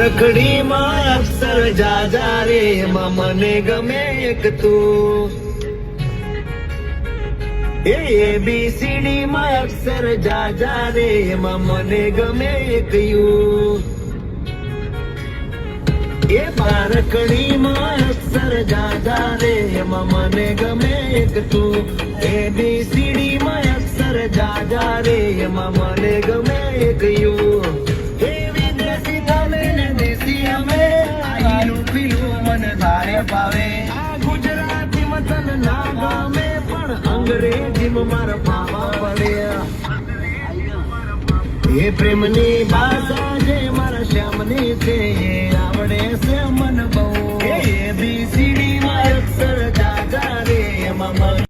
રખડીમાં અક્ષર જાજા રે એમાં મને ગમે એક તું ABCD માં અક્ષર જાજા રે એમાં મને ગમે એક યુ રખડીમાં અક્ષર જાજા રે એમાં મને ગમે એક તું ABCD માં અક્ષર જાજા રે એમાં મને ગમે એક યુ ગુજરાતી મતન ના ગમે પણ અંગ્રેજી મારા પાવા પડે એ પ્રેમની ભાષા જે મારા શ્યામની છે એ આવડે છે મન